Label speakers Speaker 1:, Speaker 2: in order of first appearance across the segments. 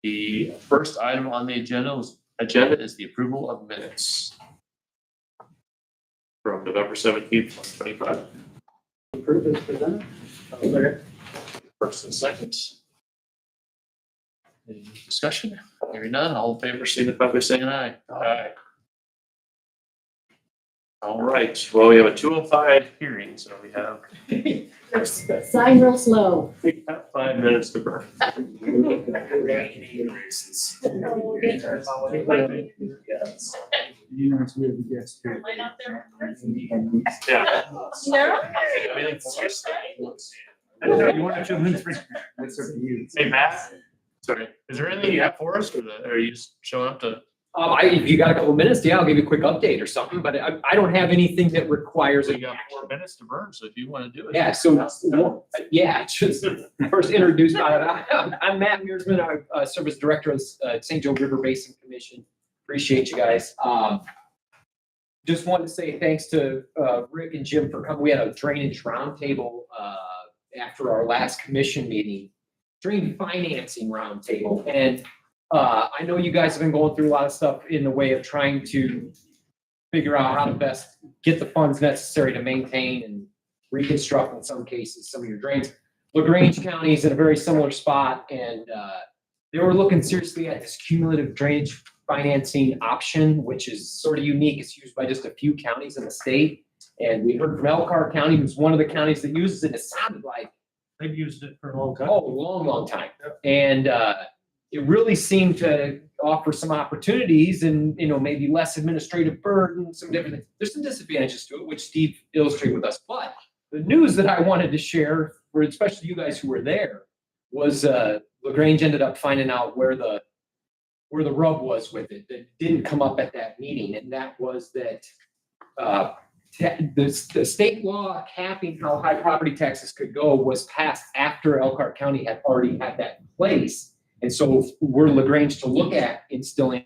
Speaker 1: The first item on the agenda is the approval of minutes from November 17th, 2025.
Speaker 2: Approve as presented.
Speaker 1: First and second. Any discussion? Hearing none, all in favor, signify by saying aye. Aye. All right, well, we have a 2:05 hearing, so we have
Speaker 3: Sign real slow.
Speaker 1: 5 minutes to burn.
Speaker 2: You know, it's weird to guess too.
Speaker 1: Yeah.
Speaker 3: No.
Speaker 2: You want to fill in for, that's up to you.
Speaker 1: Hey, Matt, sorry, is there anything you have for us, or are you just showing up to?
Speaker 4: If you got a couple minutes, yeah, I'll give you a quick update or something, but I don't have anything that requires
Speaker 1: So
Speaker 4: a.
Speaker 1: you got 4 minutes to burn, so if you want to do it.
Speaker 4: Yeah, so, yeah, just first introduce, I'm Matt Mearsman, I'm Service Director of St. Joe River Basin Commission. Appreciate you guys. Just wanted to say thanks to Rick and Jim for coming. We had a drainage roundtable after our last commission meeting, drain financing roundtable. And I know you guys have been going through a lot of stuff in the way of trying to figure out how to best get the funds necessary to maintain and reconstruct, in some cases, some of your drains. LaGrange County is in a very similar spot, and they were looking seriously at this cumulative drainage financing option, which is sort of unique. It's used by just a few counties in the state. And we heard from Elkhart County, who's one of the counties that uses it. It sounded like
Speaker 2: They've used it for a long time.
Speaker 4: oh, a long, long time. And it really seemed to offer some opportunities and, you know, maybe less administrative burden, some different things. There's some disadvantages to it, which Steve illustrated with us. But the news that I wanted to share, for especially you guys who were there, was LaGrange ended up finding out where the rub was with it that didn't come up at that meeting. And that was that the state law capping how high property taxes could go was passed after Elkhart County had already had that in place. And so we're LaGrange to look at instilling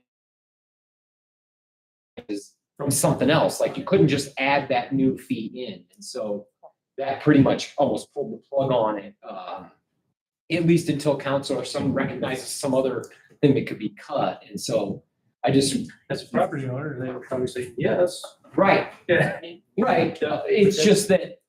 Speaker 4: is from something else. Like you couldn't just add that new fee in. And so that pretty much almost pulled the plug on it, at least until council or some recognizes some other thing that could be cut. And so I just,
Speaker 2: As a property owner, they would probably say, yes.
Speaker 4: right,
Speaker 2: Yeah.
Speaker 4: right. It's just that,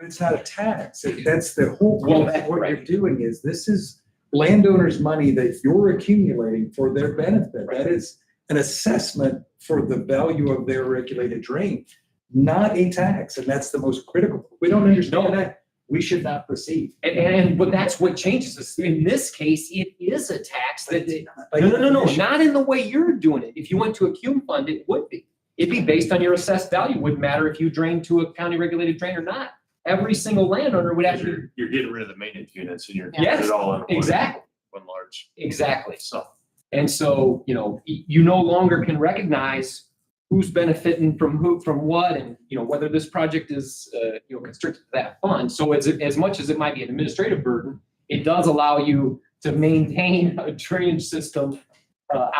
Speaker 5: It's not a tax. That's the whole
Speaker 4: Well,
Speaker 5: point.
Speaker 4: that's
Speaker 5: What
Speaker 4: right.
Speaker 5: you're doing is, this is landowners' money that you're accumulating for their benefit. That is an assessment for the value of their regulated drain, not a tax. And that's the most critical. If we don't understand that, we should not proceed.
Speaker 4: but that's what changes this. In this case, it is a tax that,
Speaker 5: By
Speaker 4: no,
Speaker 5: definition.
Speaker 4: not in the way you're doing it. If you went to a cum fund, it would be. It'd be based on your assessed value. Wouldn't matter if you drained to a county regulated drain or not. Every single landowner would actually,
Speaker 1: You're getting rid of the maintenance units and you're
Speaker 4: Yes,
Speaker 1: putting it all in
Speaker 4: exactly,
Speaker 1: one large.
Speaker 4: exactly.
Speaker 1: So,
Speaker 4: And so, you know, you no longer can recognize who's benefiting from who, from what, and, you know, whether this project is, you know, constricted to that fund. So as much as it might be an administrative burden, it does allow you to maintain a drainage system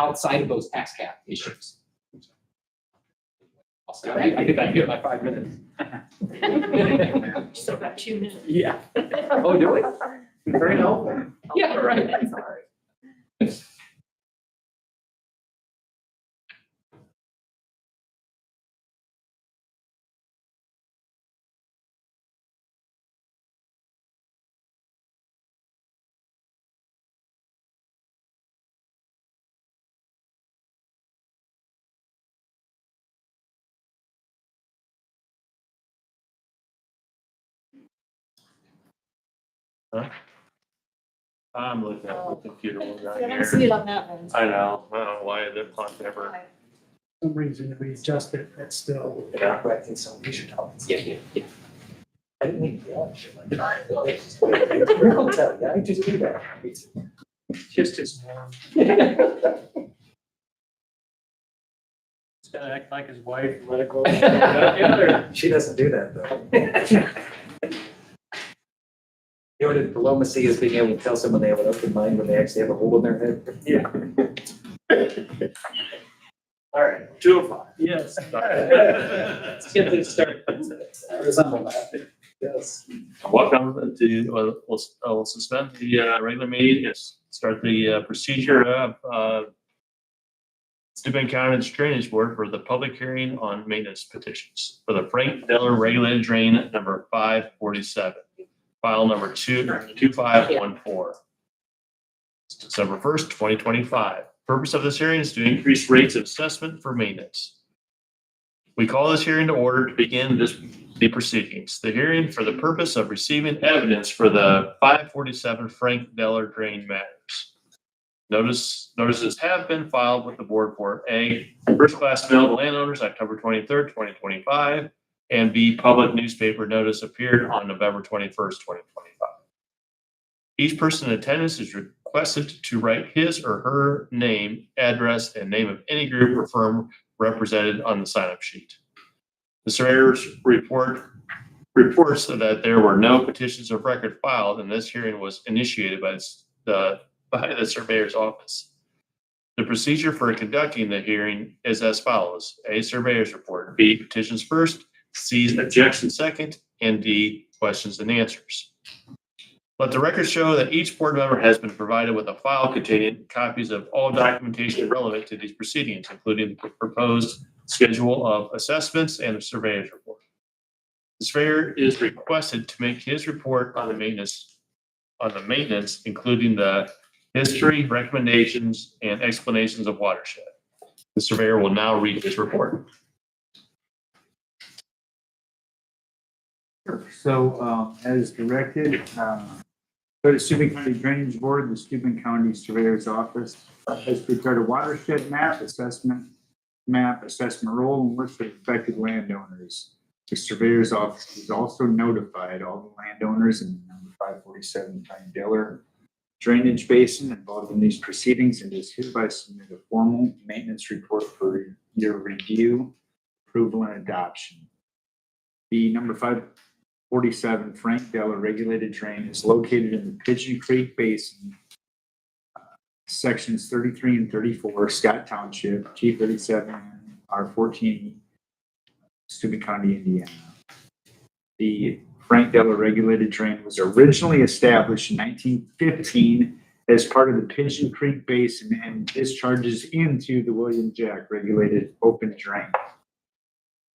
Speaker 4: outside of those tax cap issues. I think I hit my 5 minutes.
Speaker 3: Still got 2 minutes.
Speaker 4: Yeah. Oh, do we?
Speaker 5: Very helpful.
Speaker 4: Yeah, right.
Speaker 3: That's all right.
Speaker 1: I'm looking at the computer one
Speaker 3: I
Speaker 1: down
Speaker 3: don't see
Speaker 1: here.
Speaker 3: it on that one.
Speaker 1: I know why the clock never.
Speaker 2: For some reason, if we adjust it, it's still.
Speaker 1: Yeah.
Speaker 5: Correcting some, we should help.
Speaker 4: Yeah.
Speaker 5: I didn't mean to yell at you like that. I'll tell you, I just do that.
Speaker 2: Just as warm. He's gonna act like his wife, and let it go.
Speaker 5: She doesn't do that, though. You know what diplomacy is, being able to tell someone they have an open mind when they actually have a hole in their head?
Speaker 2: Yeah.
Speaker 1: All right, 2:05.
Speaker 2: Yes.
Speaker 1: Let's
Speaker 2: get this started.
Speaker 5: Resemble that. Yes.
Speaker 1: Welcome to, we'll suspend the regular meeting and start the procedure of Steuben County Drainage Board for the public hearing on maintenance petitions for the Frank Diller Regulated Drain number 547, file number 2514. It's December 1st, 2025. Purpose of this hearing is to increase rates of assessment for maintenance. We call this hearing to order to begin the proceedings. The hearing for the purpose of receiving evidence for the 547 Frank Diller Drain matters. Notices have been filed with the board for A, first class mail to landowners October 23rd, 2025, and B, public newspaper notice appeared on November 21st, 2025. Each person in attendance is requested to write his or her name, address, and name of any group or firm represented on the sign-up sheet. The surveyor's reports that there were no petitions of record filed, and this hearing was initiated by the surveyor's office. The procedure for conducting the hearing is as follows: A, surveyor's report; B, petitions first; C, objections second; and D, questions and answers. Let the record show that each board member has been provided with a file containing copies of all documentation relevant to these proceedings, including the proposed schedule of assessments and the surveyor's report. The surveyor is requested to make his report on the maintenance, including the history, recommendations, and explanations of watershed. The surveyor will now read his report.
Speaker 6: So, as directed, go to Steuben County Drainage Board, the Steuben County Surveyor's Office has prepared a watershed map, assessment roll, and list of affected landowners. The Surveyor's Office has also notified all the landowners in number 547 Frank Diller drainage basin involved in these proceedings, and is hereby submit a formal maintenance report for your review, approval, and adoption. The number 547 Frank Diller regulated drain is located in the Pigeon Creek Basin, sections 33 and 34, Scott Township, G37, R14, Steuben County, Indiana. The Frank Diller regulated drain was originally established in 1915 as part of the Pigeon Creek Basin and discharges into the William Jack regulated open drain.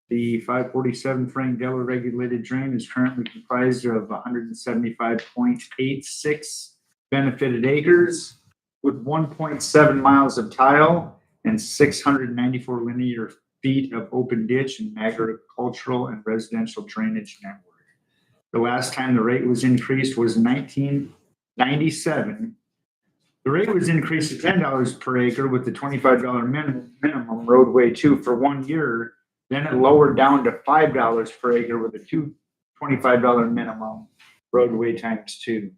Speaker 6: The 547 Frank Diller regulated drain is currently comprised of 175.86 benefited acres with 1.7 miles of tile and 694 linear feet of open ditch and agricultural and residential drainage network. The last time the rate was increased was 1997. The rate was increased to $10 per acre with the $25 minimum roadway 2 for 1 year. Then it lowered down to $5 per acre with a $25 minimum roadway times 2.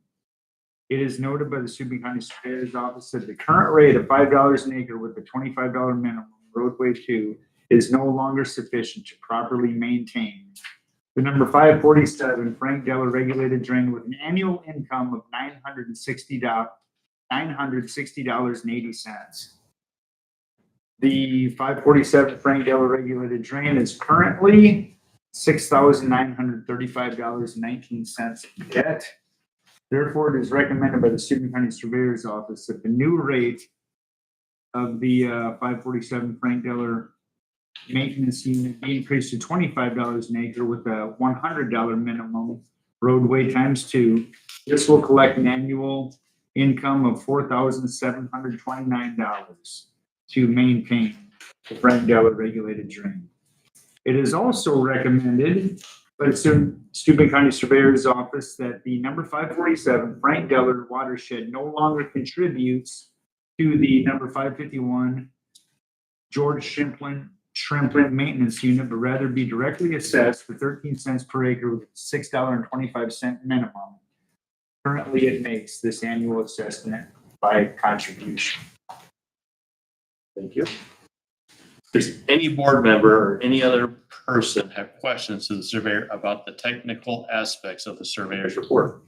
Speaker 6: It is noted by the Steuben County Surveyor's Office that the current rate of $5 an acre with the $25 minimum roadway 2 is no longer sufficient to properly maintain the number 547 Frank Diller regulated drain with an annual income of $960.80. The 547 Frank Diller regulated drain is currently $6,935.19 in debt. Therefore, it is recommended by the Steuben County Surveyor's Office that the new rate of the 547 Frank Diller maintenance unit be increased to $25 an acre with a $100 minimum roadway times 2. This will collect an annual income of $4,729 to maintain the Frank Diller regulated drain. It is also recommended by the Steuben County Surveyor's Office that the number 547 Frank Diller watershed no longer contributes to the number 551 George Shrimplin maintenance unit, but rather be directly assessed for 13 cents per acre with a $6.25 minimum. Currently, it makes this annual assessment by contribution.
Speaker 1: Thank you. Does any board member or any other person have questions to the surveyor about the technical aspects of the surveyor's report?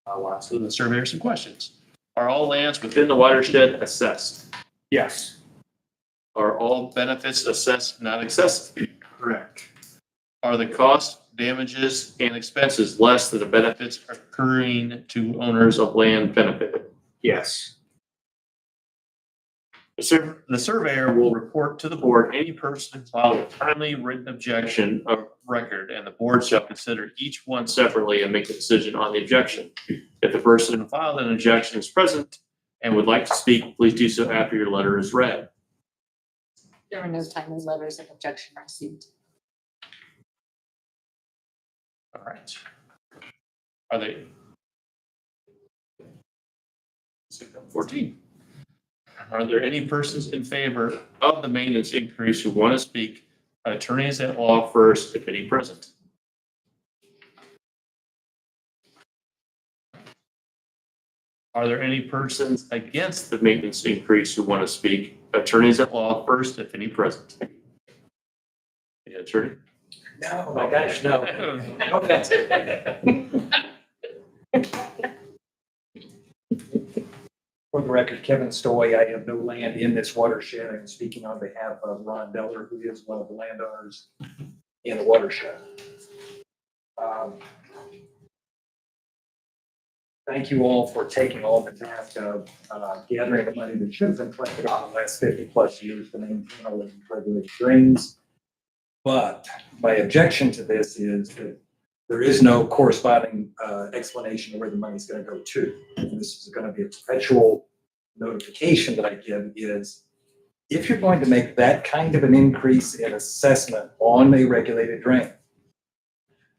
Speaker 1: I'll ask the surveyor some questions. Are all lands within the watershed assessed?
Speaker 6: Yes,
Speaker 1: Are all benefits assessed not excessive?
Speaker 6: correct.
Speaker 1: Are the costs, damages, and expenses less than the benefits occurring to owners of land benefited?
Speaker 6: Yes,
Speaker 1: The surveyor will report to the board any person who filed a timely written objection of record, and the board shall consider each one separately and make a decision on the objection. If the person who filed an objection is present and would like to speak, please do so after your letter is read.
Speaker 3: There were no timely letters of objection received.
Speaker 1: All right. Are they? 14. Are there any persons in favor of the maintenance increase who want to speak? Attorneys at law first, if any present. Are there any persons against the maintenance increase who want to speak? Attorneys at law first, if any present. Any attorney?
Speaker 5: No, oh my gosh, no. No offense. For the record, Kevin Stoy, I have no land in this watershed. I'm speaking on behalf of Ron Deller, who is one of the landowners in the watershed. Thank you all for taking all the task of gathering the money that should have been collected over the last 50+ years to maintain all the regulated drains. But my objection to this is that there is no corresponding explanation of where the money's going to go to. And this is going to be a perpetual notification that I give is if you're going to make that kind of an increase in assessment on a regulated drain,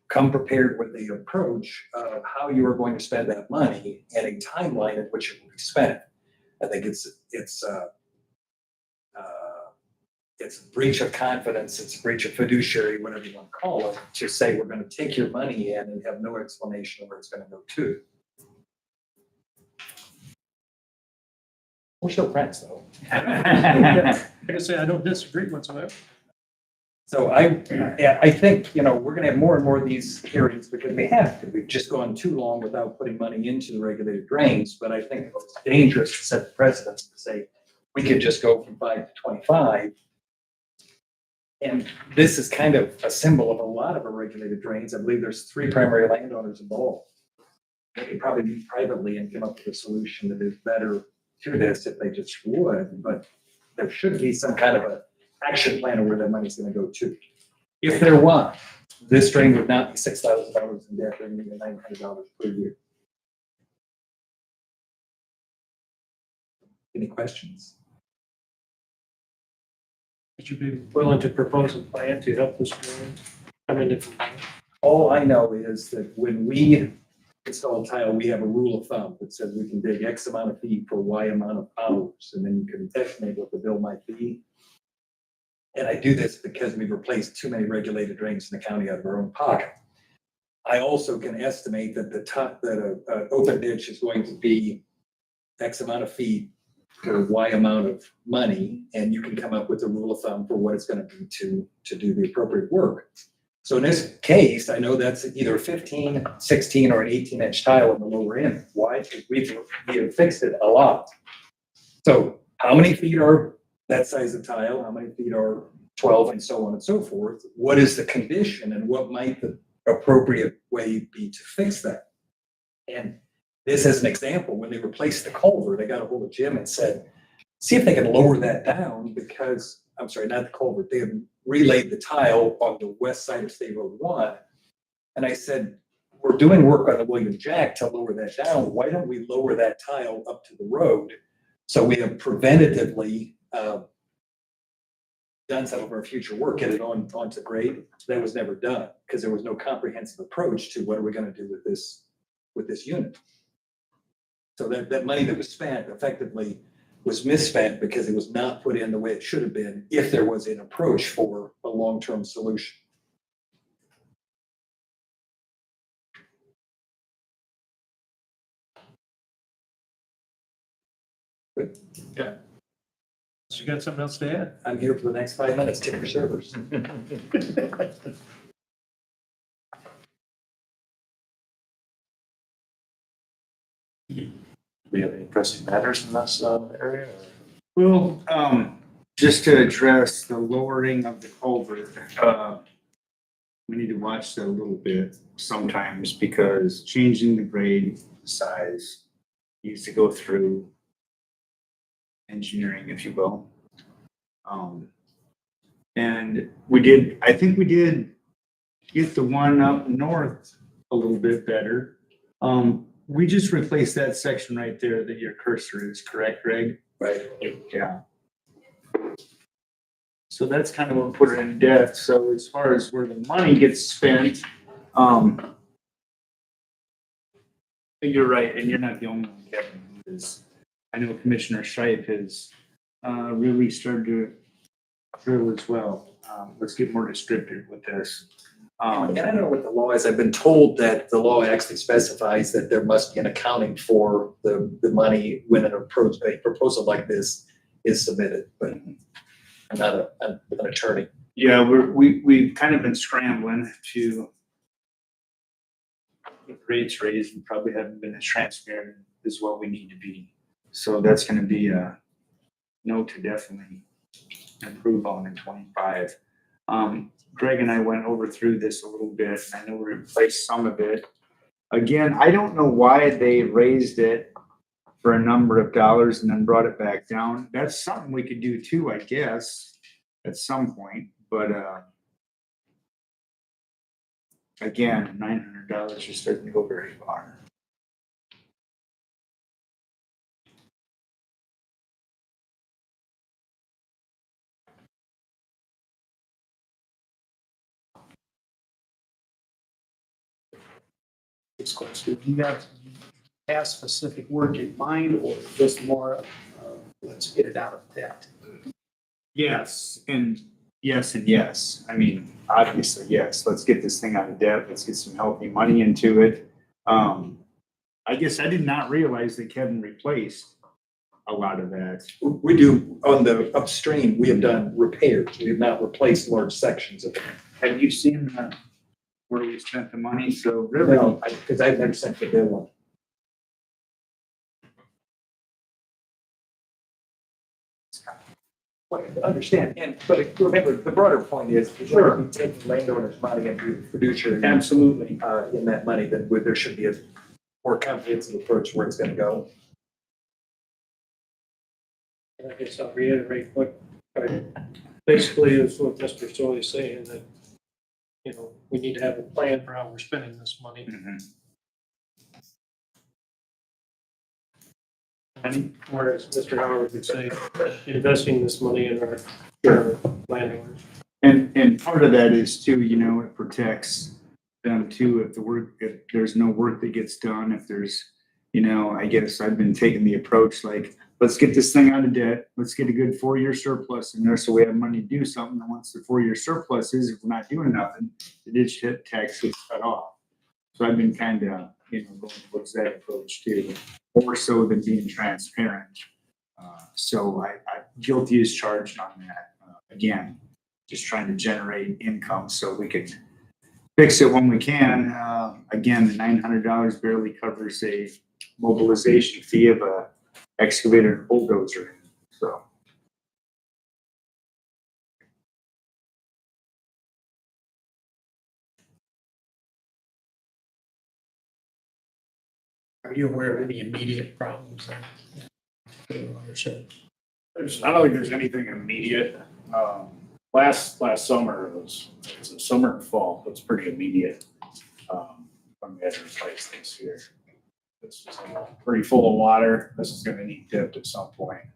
Speaker 5: come prepared with the approach of how you are going to spend that money and a timeline in which it will be spent. I think it's a breach of confidence, it's a breach of fiduciary, whatever you want to call it, to say we're going to take your money in and have no explanation of where it's going to go to. We're still friends, though.
Speaker 2: Like I say, I don't disagree whatsoever.
Speaker 5: So I think, we're going to have more and more of these hearings because we have to. We've just gone too long without putting money into the regulated drains. But I think it's dangerous to set the precedence to say we could just go from 5 to 25. And this is kind of a symbol of a lot of our regulated drains. I believe there's 3 primary landowners involved. They could probably meet privately and come up with a solution that is better to this if they just would. But there should be some kind of a action plan of where that money's going to go to. If there was, this drain would not be $6,000 in debt, or maybe $900 per year. Any questions?
Speaker 2: Would you be willing to propose a plan to help this drain come into?
Speaker 5: All I know is that when we install tile, we have a rule of thumb that says we can dig X amount of feet for Y amount of hours, and then you can estimate what the bill might be. And I do this because we've replaced too many regulated drains in the county out of our own pocket. I also can estimate that an open ditch is going to be X amount of feet for Y amount of money, and you can come up with a rule of thumb for what it's going to be to do the appropriate work. So in this case, I know that's either a 15, 16, or an 18-inch tile in the lower end. Why? Because we have fixed it a lot. So how many feet are that size of tile? How many feet are 12, and so on and so forth? What is the condition, and what might the appropriate way be to fix that? And this as an example, when they replaced the culvert, they got a hold of Jim and said, see if they can lower that down because, I'm sorry, not the culvert, they had relayed the tile on the west side of State Road 1. And I said, we're doing work on the William Jack to lower that down. Why don't we lower that tile up to the road so we have preventatively done some of our future work, get it onto grade? That was never done because there was no comprehensive approach to what are we going to do with this unit. So that money that was spent effectively was misspent because it was not put in the way it should have been if there was an approach for a long-term solution. Good.
Speaker 1: Yeah.
Speaker 2: So you got something else to add?
Speaker 5: I'm here for the next 5 minutes. Tip your servers.
Speaker 1: we have any pressing matters in this area?
Speaker 6: Well, just to address the lowering of the culvert, we need to watch that a little bit sometimes because changing the grade size needs to go through engineering, if you will. And I think we did get the one up north a little bit better. We just replaced that section right there that your cursor is, correct, Greg?
Speaker 5: Right.
Speaker 6: Yeah. So that's kind of what put it in debt. So as far as where the money gets spent, you're right, and you're not the only one, Kevin. I know Commissioner Shipe has really started to drill as well. Let's get more descriptive with this.
Speaker 5: And I don't know what the law is. I've been told that the law actually specifies that there must be an accounting for the money when a proposal like this is submitted, but I'm not an attorney.
Speaker 6: Yeah, we've kind of been scrambling to get rates raised and probably haven't been as transparent as what we need to be. So that's gonna be a note to definitely improve on in 25. Greg and I went through this a little bit. I know we replaced some of it. Again, I don't know why they raised it for a number of dollars and then brought it back down. That's something we could do too, I guess, at some point, but, again, $900 is starting to go very far.
Speaker 2: This question, do you have specific work in mind or just more, let's get it out of debt?
Speaker 6: Yes, and yes. I mean, obviously, yes. Let's get this thing out of debt. Let's get some healthy money into it. I guess I did not realize that Kevin replaced a lot of that.
Speaker 5: We do, on the upstream, we have done repairs. We have not replaced large sections of it.
Speaker 6: Have you seen where we spent the money? So really,
Speaker 5: No, because I've never sent the bill on. Well, understand, but remember, the broader point is, sure, we take the landowner's money and do fiduciary
Speaker 2: Absolutely.
Speaker 5: in that money, then there should be a more comprehensive approach where it's gonna go.
Speaker 2: I guess I'll reiterate what basically is what Mr. Story is saying, that, you know, we need to have a plan for how we're spending this money. Whereas Mr. Howard would say, investing this money in our landowners.
Speaker 6: and part of that is too, you know, it protects them too. If there's no work that gets done, if there's, you know, I guess I've been taking the approach like, let's get this thing out of debt. Let's get a good 4-year surplus in there so we have money to do something. And once the 4-year surplus is, if we're not doing nothing, the ditch tax gets cut off. So I've been kind of, you know, going towards that approach too, more so than being transparent. So I guilty as charged on that. Again, just trying to generate income so we can fix it when we can. Again, the $900 barely covers a mobilization fee of a excavator and bulldozer. So.
Speaker 2: Are you aware of any immediate problems there?
Speaker 7: I don't think there's anything immediate. Last summer, it's a summer and fall, it's pretty immediate. When we had to replace this here. This is pretty full of water. This is gonna need dipped at some point.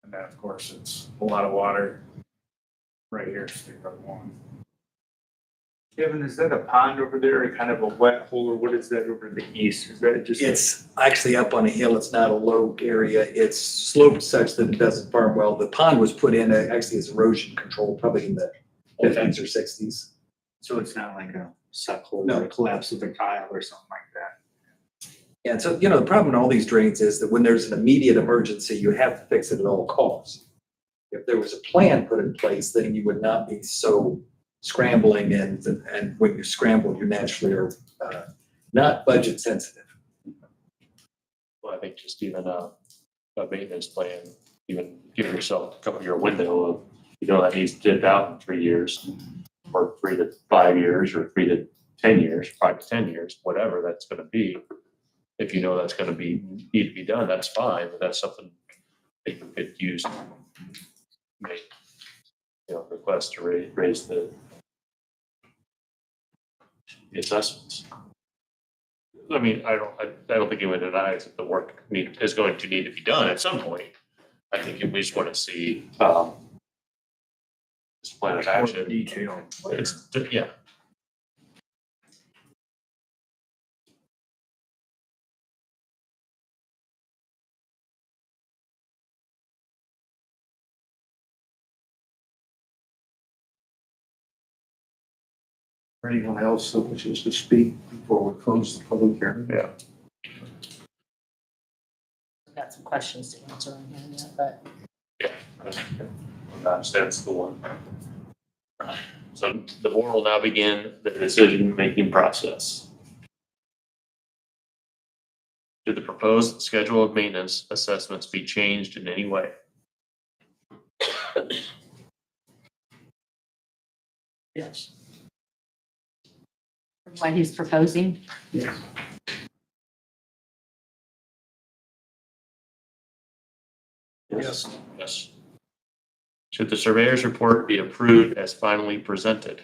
Speaker 7: And then, of course, it's a lot of water right here, State Road 1.
Speaker 6: Kevin, is that a pond over there or kind of a wet hole, or what is that over in the east? Is that just?
Speaker 5: It's actually up on a hill. It's not a low area. It's sloped such that it doesn't farm well. The pond was put in actually as erosion control, probably in the 50s or 60s.
Speaker 6: So it's not like a suck hole
Speaker 5: No.
Speaker 6: or a collapse of a tile or something like that?
Speaker 5: Yeah, so, you know, the problem in all these drains is that when there's an immediate emergency, you have to fix it at all costs. If there was a plan put in place, then you would not be so scrambling, and when you scramble, you naturally are not budget sensitive.
Speaker 1: Well, I think just even a maintenance plan, even give yourself a couple year window of, that needs to dip out in 3 years, or 3 to 5 years, or 3 to 10 years, 5 to 10 years, whatever that's gonna be. If you know that's gonna need to be done, that's fine, but that's something that you could use, to make, request to raise the assessments. I mean, I don't think anyone denies that the work is going to need to be done at some point. I think we just want to see, this plan of action.
Speaker 6: Detail.
Speaker 1: It's, yeah.
Speaker 6: For anyone else that wishes to speak before we close the public hearing?
Speaker 1: Yeah.
Speaker 3: I've got some questions to answer on here yet, but
Speaker 1: That's the one. So the board will now begin the decision-making process. Should the proposed schedule of maintenance assessments be changed in any way?
Speaker 2: Yes.
Speaker 3: what he's proposing.
Speaker 2: Yes.
Speaker 1: Yes. Should the surveyor's report be approved as finally presented?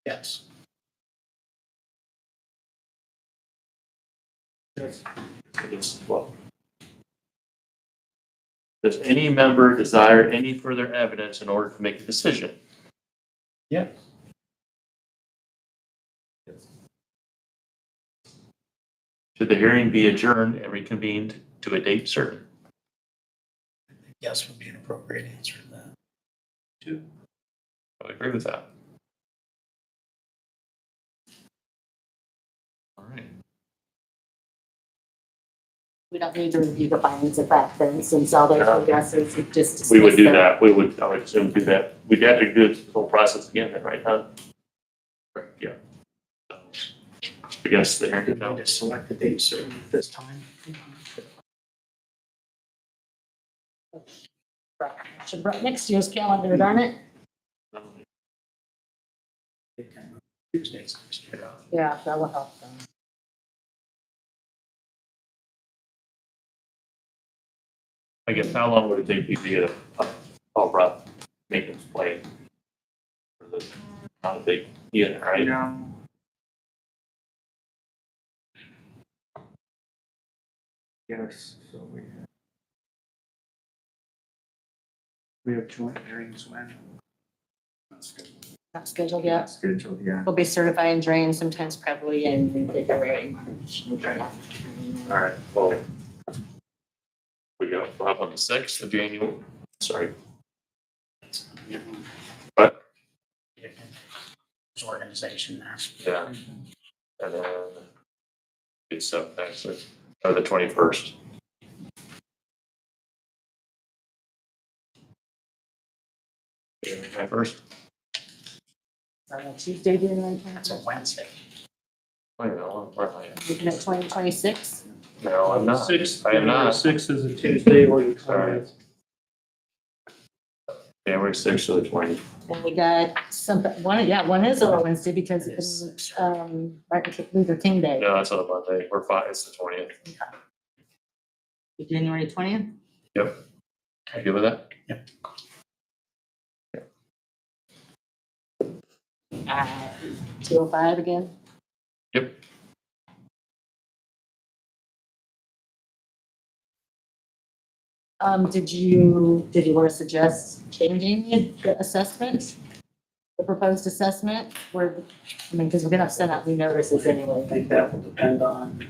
Speaker 2: Yes.
Speaker 1: Yes, well. Does any member desire any further evidence in order to make a decision?
Speaker 2: Yes.
Speaker 1: Should the hearing be adjourned and reconvened to a date certain?
Speaker 2: Yes would be an appropriate answer to that.
Speaker 1: I agree with that. All right.
Speaker 3: We don't need to review the findings of fact then, since all those
Speaker 1: No.
Speaker 3: progressors have just discussed.
Speaker 1: We would do
Speaker 3: them.
Speaker 1: that. I would assume do that. We'd have to do the whole process again, then, right, Tom? Right, yeah. I guess the hearing.
Speaker 2: Did we just select the date certain at this time?
Speaker 3: Should brought next year's calendar, darn it.
Speaker 2: Tuesdays.
Speaker 3: Yeah, that will help them.
Speaker 1: I guess how long would it take you to get a all rough maintenance plan? For this, not a big unit, right?
Speaker 6: Yes, so we have joint hearings when? That's good.
Speaker 3: Not scheduled yet.
Speaker 6: Scheduled, yeah.
Speaker 3: We'll be certifying drains sometimes probably in February, March.
Speaker 1: All right, well. We'll have on the 6th of January, sorry. What?
Speaker 2: Organization there.
Speaker 1: Yeah. And then it's up actually, or the 21st. My first.
Speaker 3: Tuesday, January.
Speaker 2: That's a Wednesday.
Speaker 1: Wait a minute, where am I at?
Speaker 3: Looking at 2026.
Speaker 1: No, I'm not.
Speaker 2: Sixth,
Speaker 1: I am not.
Speaker 2: Sixth is a Tuesday or the
Speaker 1: Sorry.
Speaker 2: 20th.
Speaker 1: January 6th to the 20th.
Speaker 3: And we got one is on a Wednesday because it's, Martin Luther King Day.
Speaker 1: No, that's on a Monday. We're fine. It's the 20th.
Speaker 3: January 20th.
Speaker 1: Yep. You good with that?
Speaker 3: 2:05 again.
Speaker 1: Yep.
Speaker 3: Did you want to suggest changing the assessment? The proposed assessment, because we're gonna send out new notices
Speaker 2: I
Speaker 3: anyway.
Speaker 2: think that will depend on,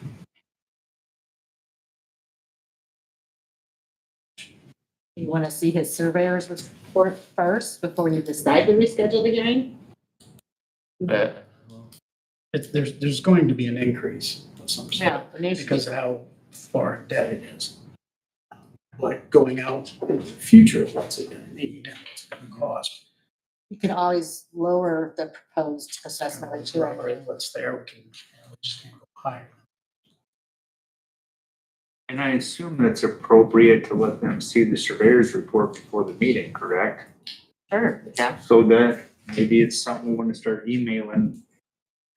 Speaker 3: You want to see his surveyor's report first before you decide to reschedule the hearing?
Speaker 2: there's going to be an increase of some
Speaker 3: Yeah.
Speaker 2: sort
Speaker 3: it needs to be.
Speaker 2: because of how far in debt it is. Like going out in the future, what's it gonna need? cost.
Speaker 3: You can always lower the proposed assessment of two hundred.
Speaker 2: What's there, we just can't go higher.
Speaker 6: And I assume that's appropriate to let them see the surveyor's report before the meeting, correct?
Speaker 3: Sure, yeah.
Speaker 6: So that maybe it's something we want to start emailing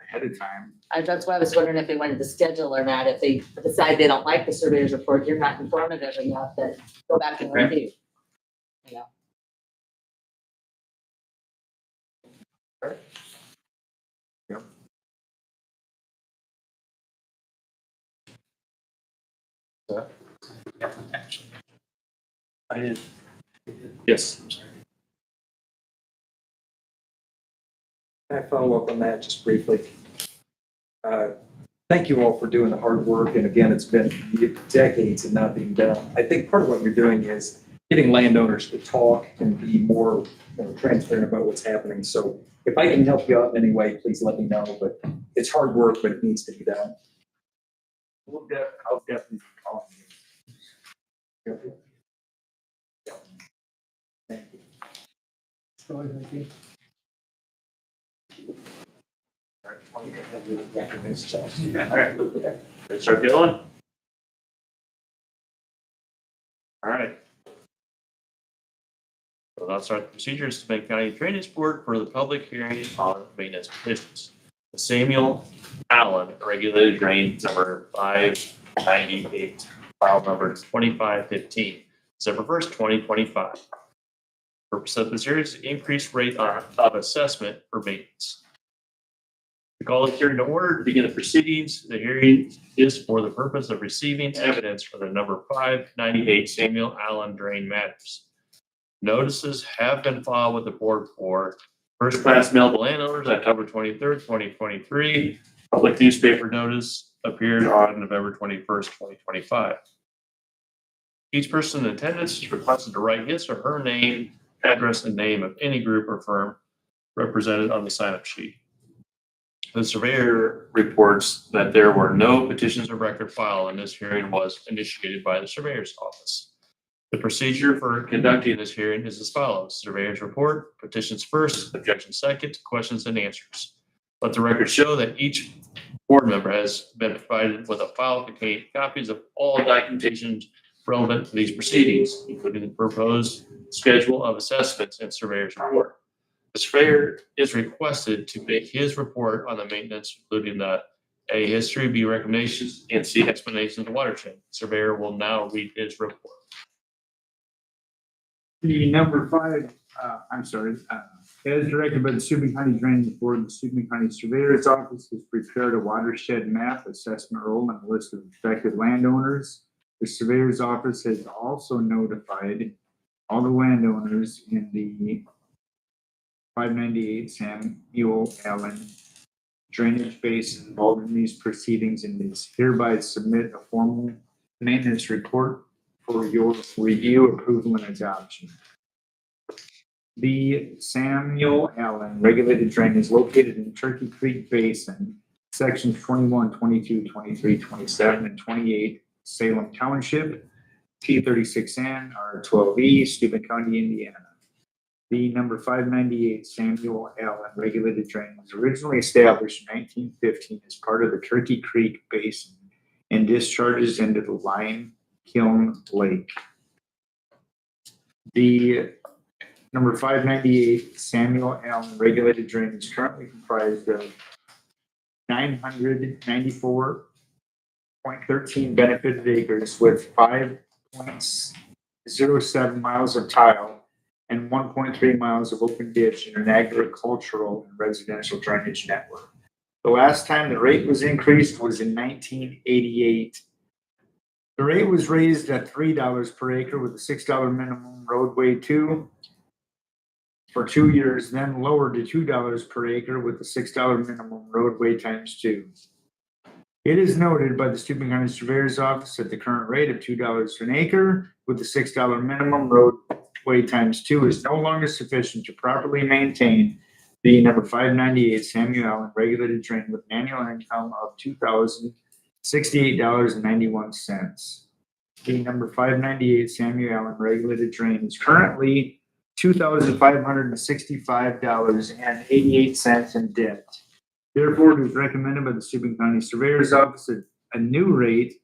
Speaker 6: ahead of time.
Speaker 3: That's why I was wondering if they wanted to schedule or not. If they decide they don't like the surveyor's report, you're not informative enough, that go back and
Speaker 6: Okay.
Speaker 3: review. You know,
Speaker 2: Actually,
Speaker 1: I did. Yes.
Speaker 2: I'm sorry.
Speaker 5: Can I follow up on that just briefly? Thank you all for doing the hard work, and again, it's been decades of not being done. I think part of what you're doing is getting landowners to talk and be more transparent about what's happening. So if I can help you out in any way, please let me know, but it's hard work, but it needs to be done.
Speaker 6: I'll definitely call you.
Speaker 5: Thank you.
Speaker 2: Go ahead, Vicky.
Speaker 1: All right. Let's start going. All right. So that's our procedures to Steuben County Drainage Board for the public hearing on maintenance petitions. Samuel Allen, regulated drain number 598, file number 2515, December 1st, 2025. Purpose of this hearing is increased rate of assessment for maintenance. We call the hearing to order to begin the proceedings. The hearing is for the purpose of receiving evidence for the number 598 Samuel Allen drain matters. Notices have been filed with the board for first-class mail to landowners October 23rd, 2023. Public newspaper notice appeared on November 21st, 2025. Each person in attendance is requested to write his or her name, address, and name of any group or firm represented on the sign-up sheet. The surveyor reports that there were no petitions of record filed, and this hearing was initiated by the surveyor's office. The procedure for conducting this hearing is as follows. Surveyor's report, petitions first, objections second, questions and answers. Let the record show that each board member has been provided with a file containing copies of all documentation relevant to these proceedings, including the proposed schedule of assessments and surveyor's report. The surveyor is requested to make his report on the maintenance, including the A, history, B, recommendations, and C, explanations of the watershed. Surveyor will now read his report.
Speaker 6: The number 5, as directed by the Steuben County Drainage Board, the Steuben County Surveyor's Office has prepared a watershed map assessment roll and a list of affected landowners. The Surveyor's Office has also notified all the landowners in the 598 Samuel Allen drainage basin involved in these proceedings, and is hereby submit a formal maintenance report for your review, approval, and adoption. The Samuel Allen regulated drain is located in Turkey Creek Basin, sections 21, 22, 23, 27, and 28, Salem Township, T36N, R12E, Steuben County, Indiana. The number 598 Samuel Allen regulated drain was originally established in 1915 as part of the Turkey Creek Basin and discharges into the Lime Kiln Lake. The number 598 Samuel Allen regulated drain is currently comprised of 994.13 benefited acres with 5.07 miles of tile and 1.3 miles of open ditch in an agricultural and residential drainage network. The last time the rate was increased was in 1988. The rate was raised at $3 per acre with a $6 minimum roadway for 2 years, then lowered to $2 per acre with a $6 minimum roadway times 2. It is noted by the Steuben County Surveyor's Office that the current rate of $2 an acre with a $6 minimum roadway times 2 is no longer sufficient to properly maintain the number 598 Samuel Allen regulated drain with an annual income of $2,068.91. The number 598 Samuel Allen regulated drain is currently $2,565.88 in debt. Therefore, it is recommended by the Steuben County Surveyor's Office that a new rate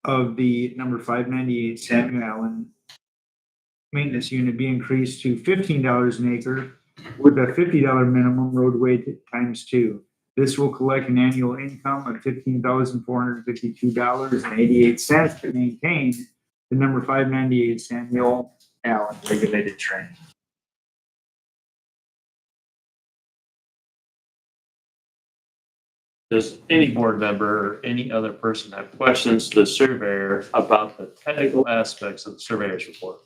Speaker 6: of the number 598 Samuel Allen maintenance unit be increased to $15 an acre with a $50 minimum roadway times 2. This will collect an annual income of $15,452.88 to maintain the number 598 Samuel Allen regulated train.
Speaker 1: Does any board member or any other person have questions to the surveyor about the technical aspects of the surveyor's report?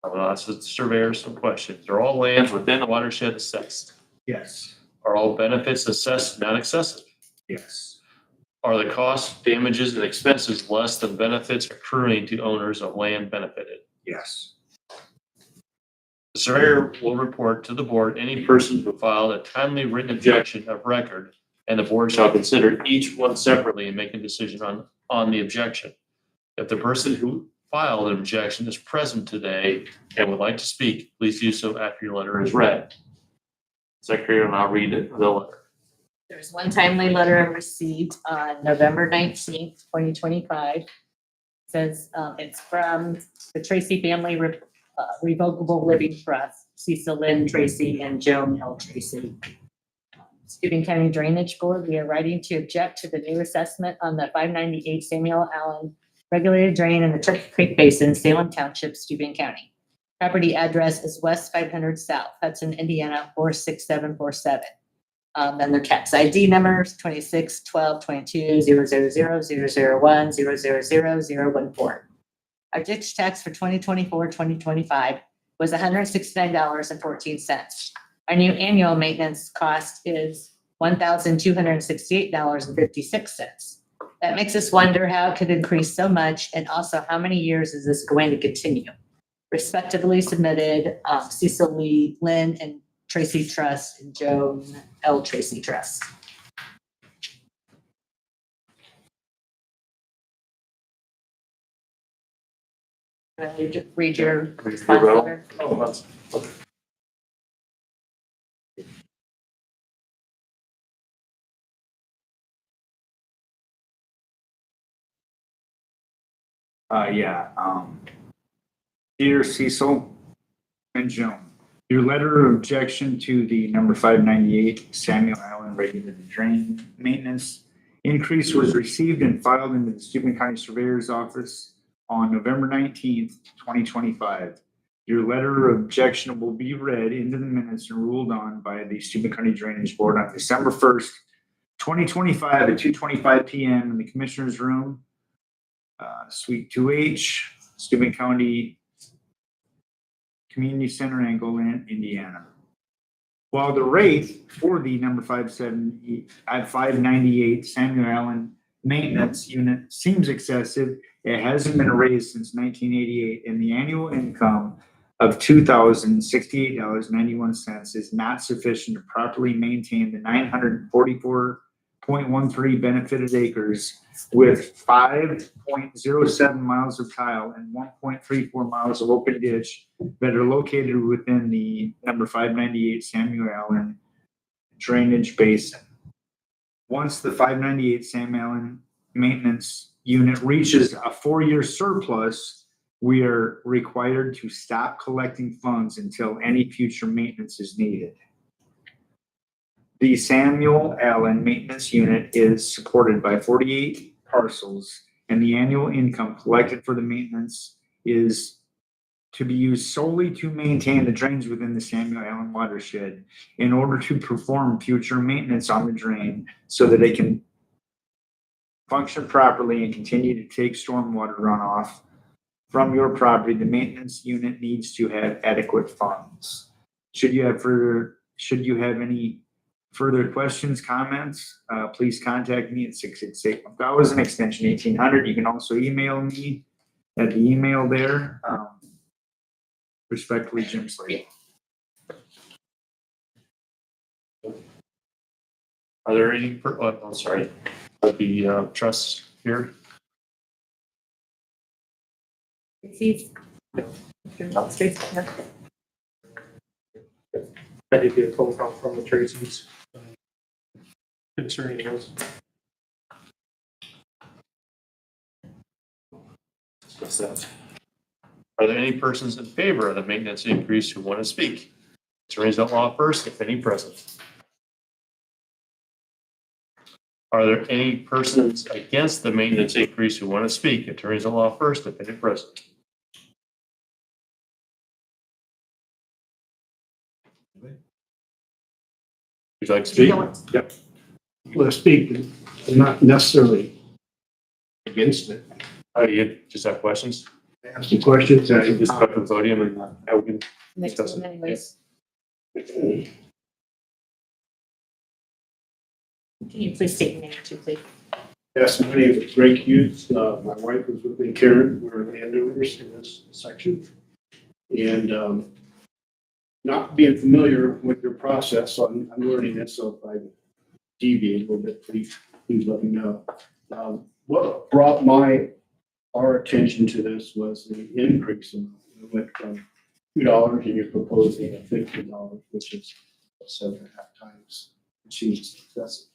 Speaker 1: I will ask the surveyor some questions. Are all lands within the watershed assessed?
Speaker 6: Yes.
Speaker 1: Are all benefits assessed not excessive?
Speaker 6: Yes.
Speaker 1: Are the costs, damages, and expenses less than benefits accruing to owners of land benefited?
Speaker 6: Yes.
Speaker 1: The surveyor will report to the board any person who filed a timely written objection of record, and the board shall consider each one separately and make a decision on the objection. If the person who filed an objection is present today and would like to speak, please do so after your letter is read. Secretary will now read the letter.
Speaker 3: There's one timely letter received on November 19th, 2025. Says it's from the Tracy Family Revocable Living Trust, Cecil Lynn Tracy and Joan L. Tracy. Steuben County Drainage Board, we are writing to object to the new assessment on the 598 Samuel Allen regulated drain in the Turkey Creek Basin, Salem Township, Steuben County. Property address is West 500 South, Hudson, Indiana, 46747. Then their tax ID numbers 26 12 22 000 001 000 014. Our ditch tax for 2024-2025 was $169.14. Our new annual maintenance cost is $1,268.56. That makes us wonder how it could increase so much, and also how many years is this going to continue? Respectively submitted, Cecil Lee Lynn and Tracy Trust and Joan L. Tracy Trust. Can I read your response letter?
Speaker 6: Dear Cecil and Joan, your letter of objection to the number 598 Samuel Allen regulated drain maintenance increase was received and filed into the Steuben County Surveyor's Office on November 19th, 2025. Your letter of objection will be read into the minutes and ruled on by the Steuben County Drainage Board on December 1st, 2025 at 2:25 p.m. in the Commissioner's Room, Suite 2H, Steuben County Community Center, Angola, Indiana. While the rate for the number 598 Samuel Allen maintenance unit seems excessive, it hasn't been raised since 1988, and the annual income of $2,068.91 is not sufficient to properly maintain the 944.13 benefited acres with 5.07 miles of tile and 1.34 miles of open ditch that are located within the number 598 Samuel Allen drainage basin. Once the 598 Samuel Allen maintenance unit reaches a 4-year surplus, we are required to stop collecting funds until any future maintenance is needed. The Samuel Allen maintenance unit is supported by 48 parcels, and the annual income collected for the maintenance is to be used solely to maintain the drains within the Samuel Allen watershed in order to perform future maintenance on the drain so that it can function properly and continue to take stormwater runoff from your property. The maintenance unit needs to have adequate funds. Should you have any further questions, comments, please contact me at 668-1000 extension 1800. You can also email me at the email there. Respectfully, Jim Slade.
Speaker 1: Are there any, I'm sorry, the trusts here?
Speaker 3: Tracy's.
Speaker 2: I did get a phone call from the Tracy's concerning those.
Speaker 1: What's that? Are there any persons in favor of the maintenance increase who want to speak? To raise that law first, if any present. Are there any persons against the maintenance increase who want to speak? Attorneys at law first, if any present. Would you like to speak?
Speaker 8: Well, speak, I'm not necessarily against it.
Speaker 1: You just have questions?
Speaker 8: Ask the questions.
Speaker 1: You just go up to the podium and we can
Speaker 3: Next
Speaker 1: discuss
Speaker 3: one
Speaker 1: it.
Speaker 3: anyways. Can you please state your name too, please?
Speaker 8: Yes, my name is Greg Hughes. My wife is with me, Karen. We're landowners in this section. And not being familiar with your process, so I'm learning this, so if I deviate a little bit, please let me know. What brought our attention to this was the increase in, it went from $2 and you're proposing at $50, which is 7.5 times, which seems excessive.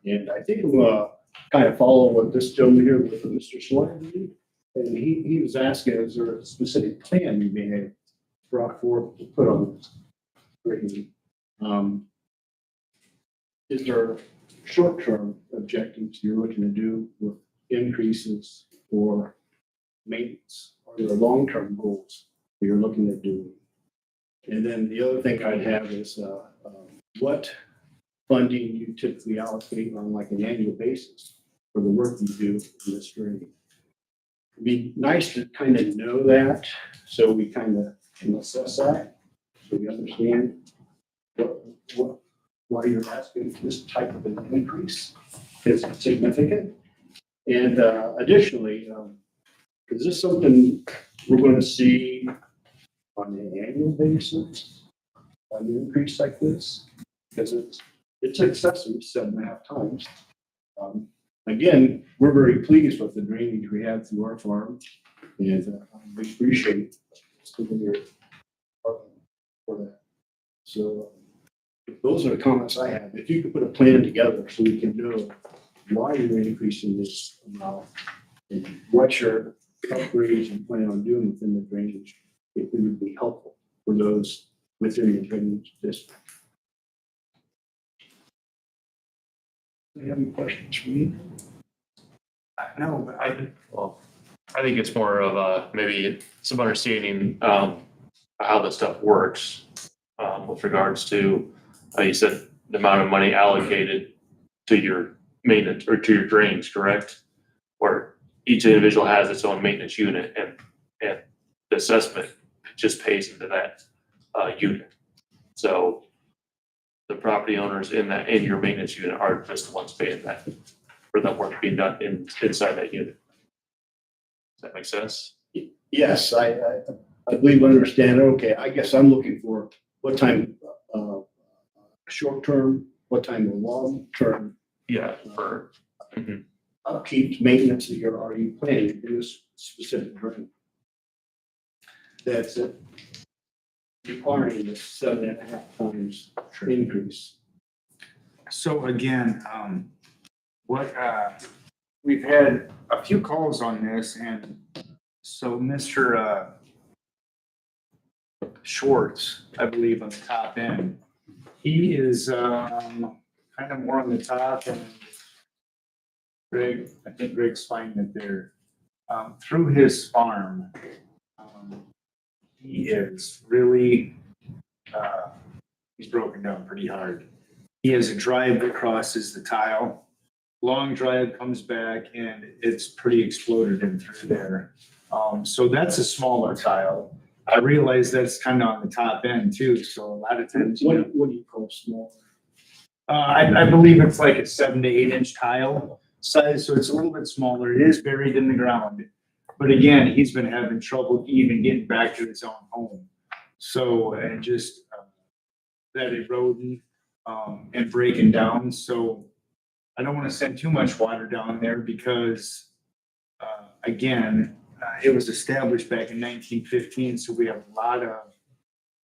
Speaker 8: And I think we'll kind of follow what this gentleman here with Mr. Schleyer did. And he was asking, is there a specific plan you may have brought forth to put on this? Is there short-term objectives you're looking to do with increases for maintenance? Are there long-term goals that you're looking to do? And then the other thing I'd have is what funding you typically allocate on like an annual basis for the work you do in this drain. It'd be nice to kind of know that, so we kind of can assess that, so we understand why you're asking for this type of an increase. Is it significant? And additionally, is this something we're going to see on an annual basis, an increase like this? Because it's excessive 7.5 times. Again, we're very pleased with the drainage we have through our farm, and we appreciate your for that. So those are the comments I have. If you could put a plan together so we can know why you're increasing this amount and what your upgrades you plan on doing within the drainage, it would be helpful for those within the drainage district. Do you have any questions for me?
Speaker 6: No, but
Speaker 1: I think it's more of maybe some understanding how this stuff works with regards to, you said the amount of money allocated to your maintenance or to your drains, correct? Where each individual has its own maintenance unit and the assessment just pays into that unit. So the property owners in your maintenance unit are just the ones paying that for the work being done inside that unit. Does that make sense?
Speaker 8: Yes, I believe I understand. Okay, I guess I'm looking for what time, short term, what time of long term
Speaker 1: Yeah, for,
Speaker 8: upkeep, maintenance that are you planning in this specific drain? That's it. Requiring this 7.5 times increase.
Speaker 6: so again, we've had a few calls on this, and so Mr. Schwartz, I believe on the top end, he is kind of more on the top, and I think Greg's finding it there. Through his farm, he is really, he's broken down pretty hard. He has a drive that crosses the tile. Long drive comes back and it's pretty exploded in through there. So that's a smaller tile. I realize that's kind of on the top end too, so a lot of times.
Speaker 8: What do you call small?
Speaker 6: I believe it's like a 7 to 8 inch tile size, so it's a little bit smaller. It is buried in the ground. But again, he's been having trouble even getting back to his own home. So, and just that eroding and breaking down. So I don't want to send too much water down there because, again, it was established back in 1915, so we have a lot of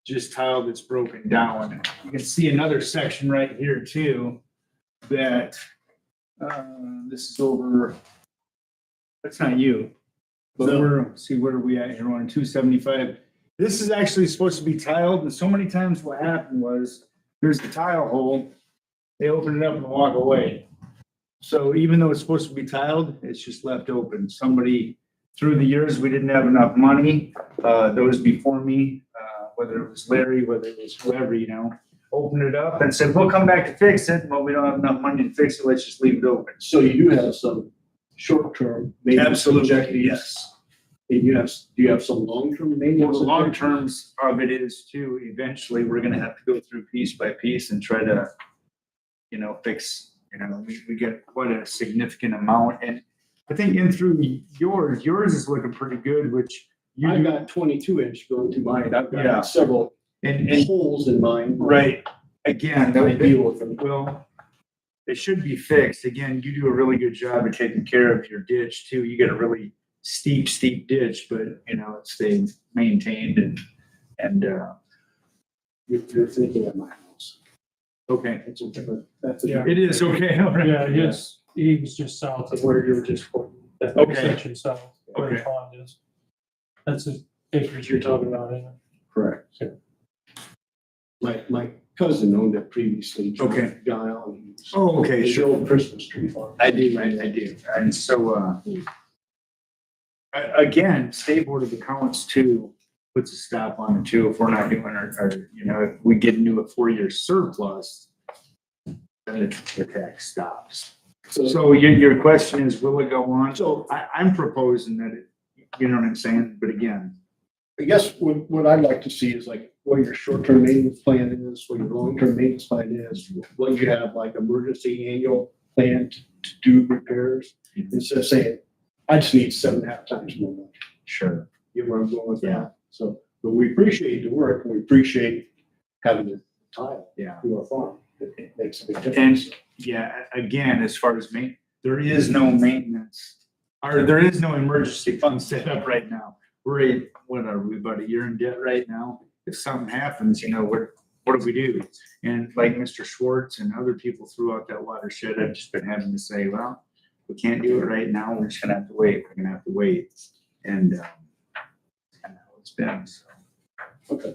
Speaker 6: just tile that's broken down. You can see another section right here too, that, this is over, that's not you. But we're, see, where are we at here? We're on 275. This is actually supposed to be tiled, and so many times what happened was, there's the tile hole, they open it up and walk away. So even though it's supposed to be tiled, it's just left open. Somebody, through the years, we didn't have enough money, those before me, whether it was Larry, whether it was whoever, you know, opened it up and said, we'll come back to fix it, but we don't have enough money to fix it, let's just leave it open.
Speaker 8: So you do have some short-term maintenance
Speaker 6: Absolutely,
Speaker 8: objectives.
Speaker 6: yes.
Speaker 8: And do you have some long-term
Speaker 6: Well,
Speaker 8: maintenance?
Speaker 6: the long
Speaker 8: objectives?
Speaker 6: terms of it is too, eventually, we're gonna have to go through piece by piece and try to, you know, fix, you know, we get quite a significant amount. And I think in through yours is looking pretty good, which you
Speaker 8: I've
Speaker 6: do.
Speaker 8: got 22-inch going to mine. I've
Speaker 6: Yeah.
Speaker 8: got several
Speaker 6: And,
Speaker 8: holes in mine.
Speaker 6: right, again,
Speaker 8: I deal with them.
Speaker 6: well, it should be fixed. Again, you do a really good job of taking care of your ditch too. You get a really steep ditch, but you know, it stays maintained and,
Speaker 8: You're thinking of my house.
Speaker 6: okay.
Speaker 8: It's a different, that's a
Speaker 2: Yeah.
Speaker 8: different.
Speaker 6: It is, okay, all right.
Speaker 2: Yeah, he was just south of where you were just quoting, that
Speaker 6: Okay.
Speaker 2: section south, where the
Speaker 6: Okay.
Speaker 2: pond is. That's the acreage you're talking about, isn't it?
Speaker 8: Correct.
Speaker 2: Yeah.
Speaker 8: My cousin owned it previously.
Speaker 6: Okay.
Speaker 8: John Allen.
Speaker 6: Oh, okay,
Speaker 8: It's the
Speaker 6: sure.
Speaker 8: old Christmas tree farm.
Speaker 6: I do, I do. And so, again, State Board of Accounts too puts a stop on it too. If we're not doing our, you know, if we get into a 4-year surplus, then the tax stops. So your question is, will it go on? So I'm proposing that it, you know what I'm saying? But again,
Speaker 8: I guess what I'd like to see is like what your short-term maintenance plan is, what your long-term maintenance plan is, what you have like emergency annual plan to do repairs. Instead of saying, I just need 7.5 times more money.
Speaker 6: sure.
Speaker 8: You know where I'm going with
Speaker 6: Yeah.
Speaker 8: that? So, but we appreciate the work and we appreciate having the tile
Speaker 6: Yeah.
Speaker 8: to our farm. It makes a big
Speaker 6: And
Speaker 8: difference.
Speaker 6: yeah, again, as far as there is no maintenance, or there is no emergency fund set up right now. We're what are we, about a year in debt right now? If something happens, you know, what do we do? And like Mr. Schwartz and other people throughout that watershed, I've just been having to say, well, we can't do it right now. We're just gonna have to wait. We're gonna have to wait. And, kind of how it's been, so.
Speaker 8: Okay.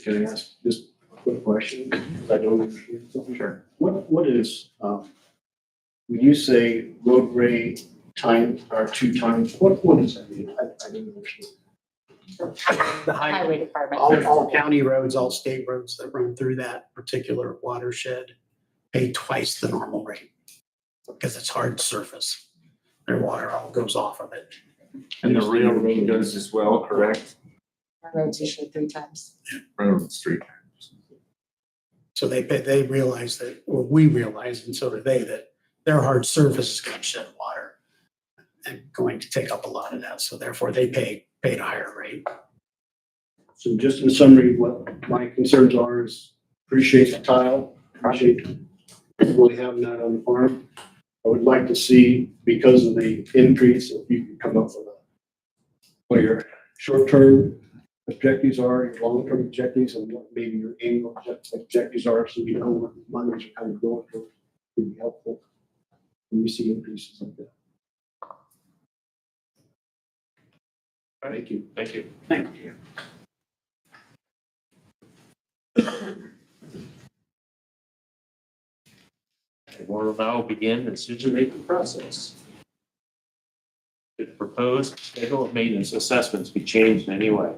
Speaker 8: Can I ask just a quick question? Because I don't understand something.
Speaker 6: Sure.
Speaker 8: What is, when you say road grade times or 2 times, what does that mean? I didn't understand.
Speaker 9: The high,
Speaker 3: Highway Department.
Speaker 9: all county roads, all state roads that run through that particular watershed pay twice the normal rate because it's hard surface. Their water all goes off of it.
Speaker 6: And the railroad does as well, correct?
Speaker 3: Roads usually 3 times.
Speaker 6: Railroad street.
Speaker 9: So they realize that, or we realize, and so do they, that their hard surface is going to shed water and going to take up a lot of that. So therefore they pay a higher rate.
Speaker 8: So just in summary, what my concerns are is appreciate the tile, appreciate really having that on the farm. I would like to see, because of the increase, if you could come up with what your short-term objectives are, your long-term objectives, and what maybe your annual objectives are, so we know what monies are kind of going for, would be helpful when you see increases like that. Thank you.
Speaker 1: Thank you.
Speaker 9: Thank you.
Speaker 1: We'll now begin the decision-making process. Should the proposed schedule of maintenance assessments be changed in any way?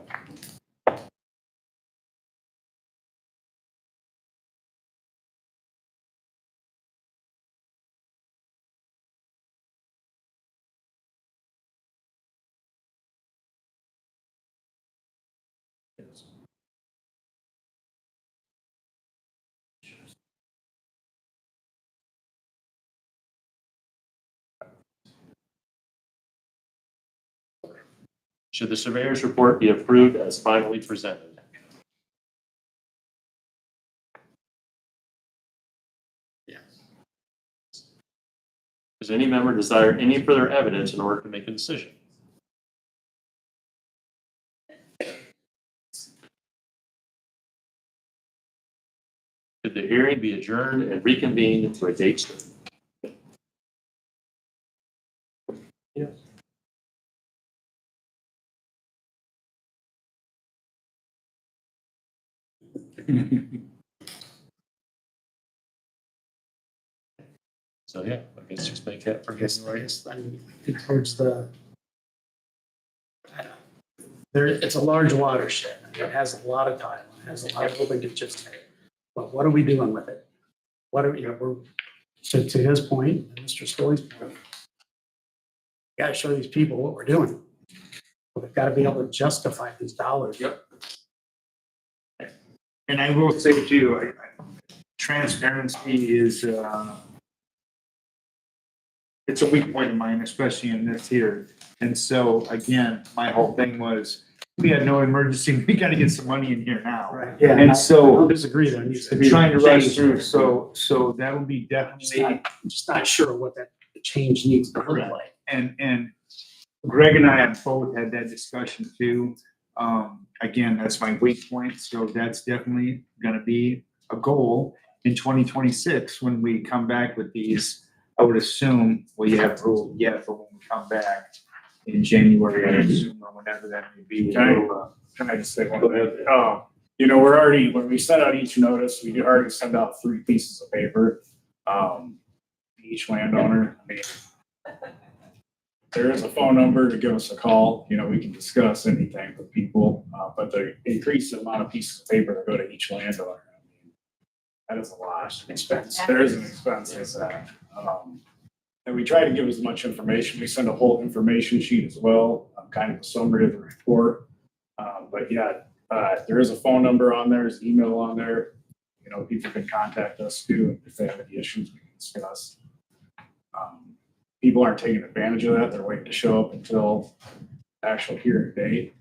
Speaker 1: Yes. Should the surveyor's report be approved as finally presented? Does any member desire any further evidence in order to make a decision? Could the hearing be adjourned and reconvened to a date certain?
Speaker 2: Yes.
Speaker 1: So yeah, I guess just make that for January.
Speaker 9: Towards the. There, it's a large watershed. It has a lot of tile. It has a lot of open ditches. But what are we doing with it? What are, we're, to his point, and Mr. Story's point, gotta show these people what we're doing. We've got to be able to justify these dollars.
Speaker 6: Yep. And I will say too, transparency is, it's a weak point of mine, especially in this here. And so again, my whole thing was, we had no emergency, we gotta get some money in here now.
Speaker 9: Right. Yeah.
Speaker 6: And
Speaker 9: I
Speaker 6: so
Speaker 9: don't disagree. There needs to be.
Speaker 6: trying to rush
Speaker 9: change.
Speaker 6: through, so that would be
Speaker 9: I'm just
Speaker 6: definitely.
Speaker 9: just not sure what that change needs to look
Speaker 6: Correct.
Speaker 9: like.
Speaker 6: And Greg and I have both had that discussion too. Again, that's my weak point, so that's definitely gonna be a goal in 2026 when we come back with these. I would assume, well, you haven't ruled yet, but when we come back in January, I assume, or whenever that may be.
Speaker 7: Can I just say one thing? You know, we're already, when we send out each notice, we do already send out 3 pieces of paper. Each landowner, I mean, there is a phone number to give us a call, you know, we can discuss anything with people, but the increased amount of pieces of paper that go to each landowner, I mean, that is a lot.
Speaker 9: Expense.
Speaker 7: There is an expense with that. And we try to give as much information. We send a whole information sheet as well, kind of a summary of the report. But yeah, there is a phone number on there, there's email on there. You know, people can contact us too if they have any issues we can discuss. People aren't taking advantage of that. They're waiting to show up until the actual hearing date.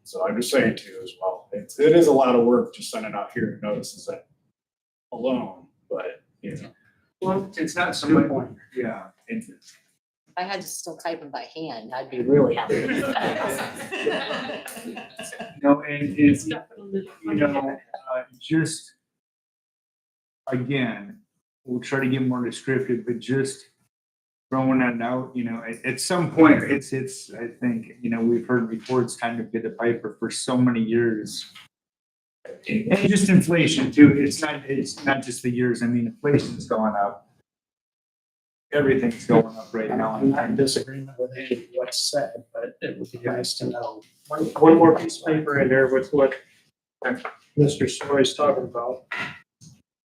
Speaker 7: So I'm just saying too as well, it is a lot of work just sending out hearing notices that alone, but you know.
Speaker 6: Well, it's not so
Speaker 9: Good
Speaker 6: much,
Speaker 9: point.
Speaker 6: yeah.
Speaker 3: If I had to still type them by hand, I'd be really happy.
Speaker 6: No, and it's, you know, just, again, we'll try to get more descriptive, but just throwing that out, you know, at some point, it's, I think, you know, we've heard reports kind of get the piper for so many years. And just inflation too, it's not just the years, I mean, inflation's going up. Everything's going up right now.
Speaker 9: I'm not in disagreement with any of what's said, but it would be nice to know.
Speaker 2: One more piece of paper in there with what Mr. Story's talking about.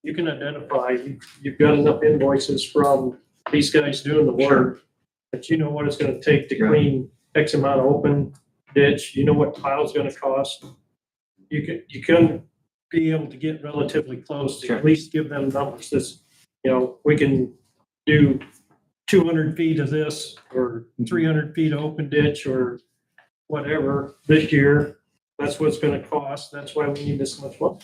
Speaker 2: You can identify, you've got enough invoices from these guys doing the work, that you know what it's gonna take to clean X amount of open ditch, you know what tile's gonna cost. You can be able to get relatively close to at least give them numbers. This, you know, we can do 200 feet of this or 300 feet of open ditch or whatever this year. That's what it's gonna cost. That's why we need this much money.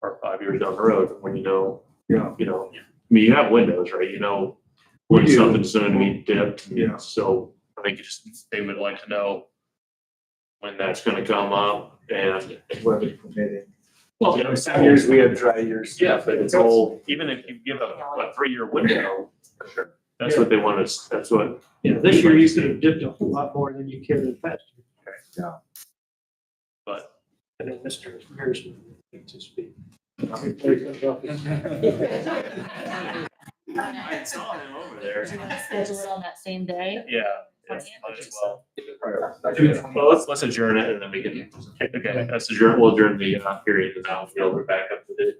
Speaker 1: Or 5 years down the road, when you know,
Speaker 6: Yeah.
Speaker 1: I mean, you have windows, right? You know, when
Speaker 6: We do.
Speaker 1: something's gonna be dipped.
Speaker 6: Yeah.
Speaker 1: So I think they would like to know when that's gonna come up and.
Speaker 6: Weather permitting.
Speaker 1: Well, you know,
Speaker 6: Some years we have dry years.
Speaker 1: Yeah, but it's all, even if you give a 3-year window, that's what they want us, that's what.
Speaker 2: Yeah, this year you could have dipped a whole lot more than you could in the past year.
Speaker 6: Yeah.
Speaker 2: But, and then Mr. Harrison, to speak.
Speaker 1: I saw him over there.
Speaker 3: Do you want to schedule it on that same day?
Speaker 1: Yeah. Might as well. Well, let's adjourn it and then we can, okay, let's adjourn, we'll adjourn the period and now we'll back up to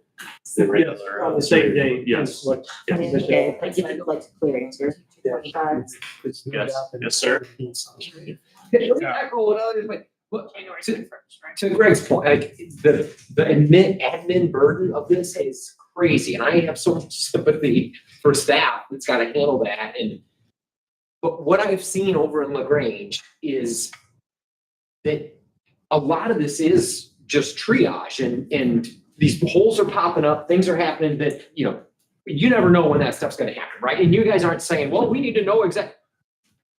Speaker 1: the regular.
Speaker 2: On the same day.
Speaker 1: Yes.
Speaker 2: What-
Speaker 3: Okay, I give it like clearance here. 25.
Speaker 1: Yes, sir.
Speaker 4: Let me echo what others, but to Greg's point, like the admin burden of this is crazy, and I have so much sympathy for staff that's got to handle that. But what I've seen over in LaGrange is that a lot of this is just triage, and these holes are popping up, things are happening that, you know, you never know when that stuff's gonna happen, right? And you guys aren't saying, well, we need to know exactly.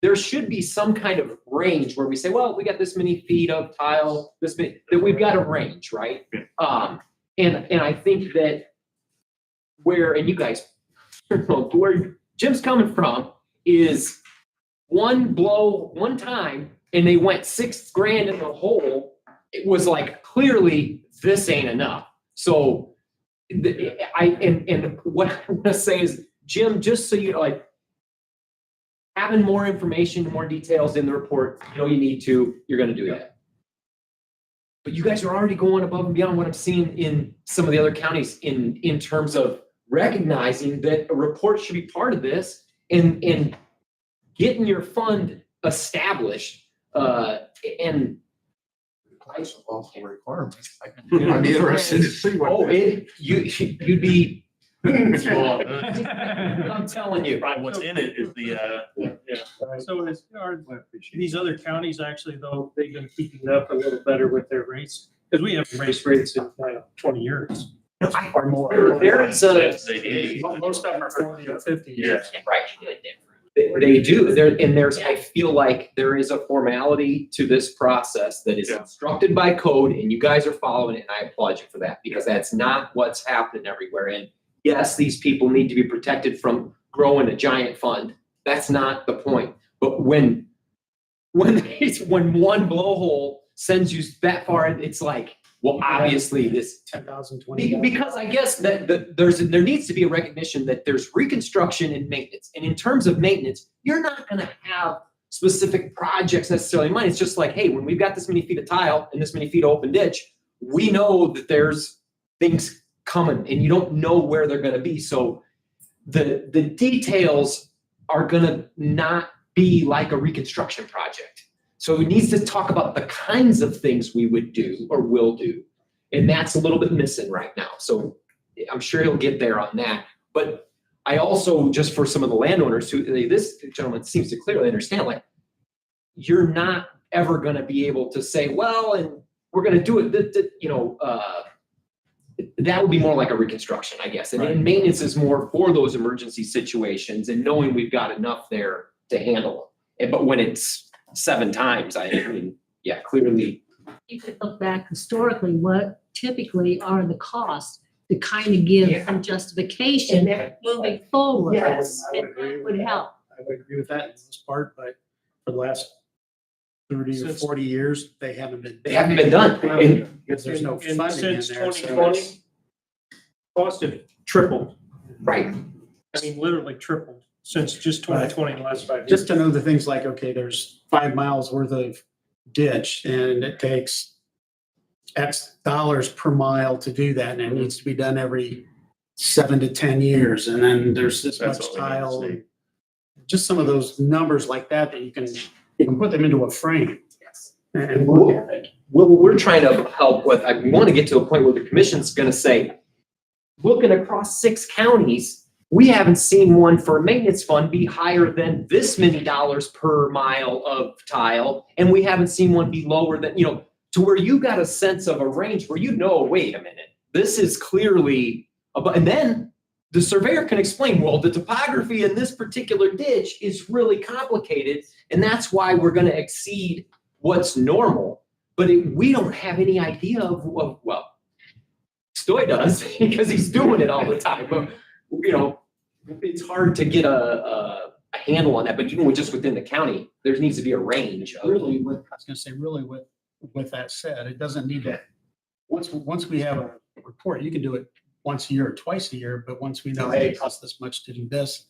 Speaker 4: There should be some kind of range where we say, well, we got this many feet of tile, this many, that we've got a range, right? And I think that where, and you guys, where Jim's coming from is one blow, one time, and they went $6,000 in the hole. It was like, clearly, this ain't enough. So and what I'm gonna say is, Jim, just so you know, like, having more information, more details in the report, you know you need to, you're gonna do that. But you guys are already going above and beyond what I'm seeing in some of the other counties in terms of recognizing that a report should be part of this and getting your fund established, and
Speaker 5: requirements. I'd be interested to see what.
Speaker 4: oh, you'd be. I'm telling you.
Speaker 1: Right, what's in it is the,
Speaker 2: So are these other counties actually, though, they've been keeping up a little better with their rates? Because we haven't raised rates in 20 years or more.
Speaker 4: There is a.
Speaker 2: Most of them are 40 or 50.
Speaker 1: Yeah.
Speaker 4: Right. They do. There's, I feel like there is a formality to this process that is instructed by code, and you guys are following it, and I applaud you for that, because that's not what's happening everywhere. And yes, these people need to be protected from growing a giant fund. That's not the point. But when one blowhole sends you that far, it's like, well, obviously this
Speaker 9: 10,020.
Speaker 4: because I guess that there needs to be a recognition that there's reconstruction and maintenance. And in terms of maintenance, you're not gonna have specific projects necessarily in mind. It's just like, hey, when we've got this many feet of tile and this many feet of open ditch, we know that there's things coming and you don't know where they're gonna be. So the details are gonna not be like a reconstruction project. So it needs to talk about the kinds of things we would do or will do. And that's a little bit missing right now. So I'm sure he'll get there on that. But I also, just for some of the landowners who, this gentleman seems to clearly understand, like, you're not ever gonna be able to say, well, and we're gonna do it, that would be more like a reconstruction, I guess. And maintenance is more for those emergency situations and knowing we've got enough there to handle it. But when it's 7 times, I mean, yeah, clearly.
Speaker 10: You could look back historically, what typically are the costs to kind of give some justification moving forward.
Speaker 4: Yes.
Speaker 10: And that would help.
Speaker 9: I would agree with that in this part, but for the last 30 or 40 years, they haven't been.
Speaker 4: Done. And
Speaker 9: Because there's no
Speaker 2: And
Speaker 9: funding in
Speaker 2: since
Speaker 9: there. so
Speaker 2: 2020,
Speaker 9: it's-
Speaker 2: cost have tripled.
Speaker 4: right.
Speaker 2: I mean, literally tripled since just 2020, the last 5 years.
Speaker 9: Just to know the things like, okay, there's 5 miles worth of ditch and it takes X dollars per mile to do that. And it needs to be done every 7 to 10 years. And then there's this
Speaker 1: That's
Speaker 9: much
Speaker 1: all we need to
Speaker 9: tile.
Speaker 1: see.
Speaker 9: Just some of those numbers like that you can put them into a frame and look at it.
Speaker 4: What we're trying to help with, I want to get to a point where the commission's gonna say, looking across 6 counties, we haven't seen one for a maintenance fund be higher than this many dollars per mile of tile. And we haven't seen one be lower than, to where you got a sense of a range where wait a minute, this is clearly above. And then the surveyor can explain, well, the topography in this particular ditch is really complicated. And that's why we're gonna exceed what's normal. But we don't have any idea of well, Stoy does because he's doing it all the time. But it's hard to get a handle on that. But even within the county, there needs to be a range of.
Speaker 9: Really, with that said, it doesn't need to, once we have a report, you can do it once a year or twice a year, but once we know, hey, it costs this much to do this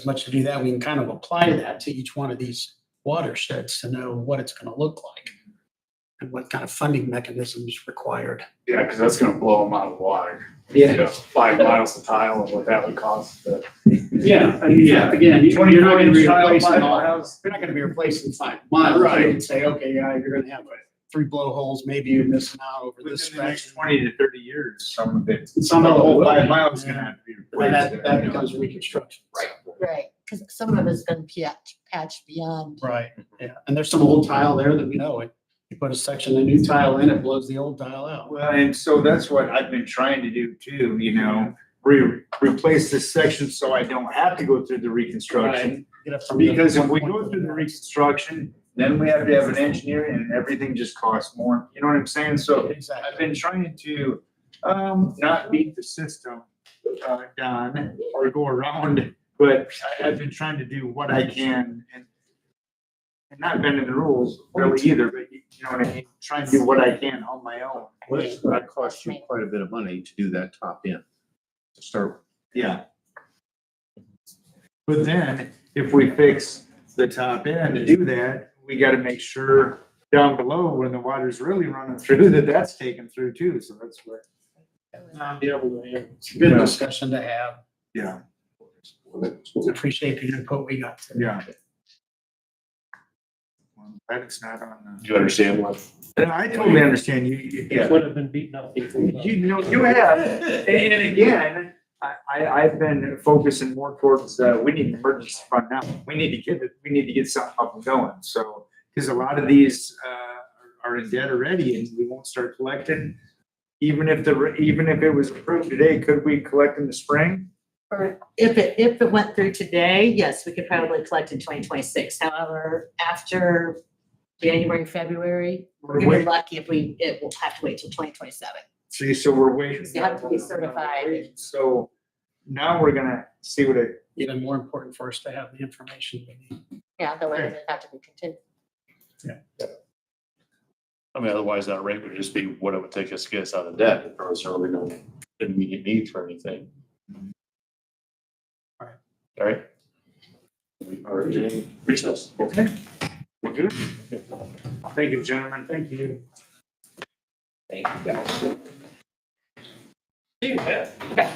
Speaker 9: much to do that, we can kind of apply that to each one of these watersheds to know what it's gonna look like and what kind of funding mechanisms required.
Speaker 7: Yeah, because that's gonna blow them out of the water.
Speaker 4: Yeah.
Speaker 7: 5 miles of tile and what that would cost.
Speaker 8: Yeah, I mean, again, you're not gonna be
Speaker 7: 20 tile,
Speaker 8: replacing
Speaker 7: 5
Speaker 8: all,
Speaker 7: miles.
Speaker 9: You're not gonna be replacing 5 miles.
Speaker 7: Right.
Speaker 9: You can say, okay, yeah, you're gonna have 3 blowholes, maybe you're missing out over this
Speaker 6: Within the next
Speaker 9: stretch.
Speaker 6: 20 to 30 years, some of it.
Speaker 9: Some of
Speaker 6: the whole
Speaker 9: it will
Speaker 6: 5
Speaker 9: be.
Speaker 6: miles is gonna have to be
Speaker 9: And
Speaker 6: replaced.
Speaker 9: that becomes reconstruction.
Speaker 10: Right, because some of it's been patched beyond.
Speaker 9: Right, yeah, and there's some old tile there that we know it. You put a section of new tile in, it blows the old tile out.
Speaker 6: Well, and so that's what I've been trying to do too, replace this section so I don't have to go through the reconstruction.
Speaker 9: Get up from the
Speaker 6: Because if we
Speaker 9: 1.1.
Speaker 6: go through the reconstruction, then we have to have an engineer and everything just costs more. You know what I'm saying? So I've
Speaker 9: Exactly.
Speaker 6: been trying to, not beat the system, down or go around, but I've been trying to do what I can and not bending the rules really either, but you know what I mean? Trying to do what I can on my own.
Speaker 8: Well, it's gonna cost you quite a bit of money to do that top end. To start.
Speaker 6: Yeah. But then if we fix the top end to do that, we gotta make sure down below when the water's really running through that that's taken through too. So that's what,
Speaker 9: Be able to, it's a good
Speaker 6: Yeah.
Speaker 9: discussion to have.
Speaker 6: yeah,
Speaker 9: Appreciate the input we got today.
Speaker 6: yeah. Well, that is not on
Speaker 1: Do you understand what?
Speaker 6: the. I totally understand you, yeah.
Speaker 2: Would have been beaten up before.
Speaker 6: You know, you have, and again, I've been focusing more towards, we need an emergency fund now. We need to get something up and going, so, because a lot of these, are in debt already and we won't start collecting. Even if it was approved today, could we collect in the spring?
Speaker 3: Or if it went through today, yes, we could probably collect in 2026. However, after January, February,
Speaker 6: We're
Speaker 3: we're
Speaker 6: waiting,
Speaker 3: lucky if it will have to wait till 2027.
Speaker 6: see, so we're waiting.
Speaker 3: You have to be certified.
Speaker 6: So now we're gonna see what it,
Speaker 9: Even more important for us to have the information we need.
Speaker 3: Yeah, the way it have to be continued.
Speaker 1: I mean, otherwise that rate would just be what it would take us to get us out of debt if there was really no immediate need for anything.
Speaker 9: All right.
Speaker 1: All right. We are in recess.
Speaker 6: okay? We're good? Thank you, gentlemen. Thank you.
Speaker 4: Thank you guys.
Speaker 2: Yeah.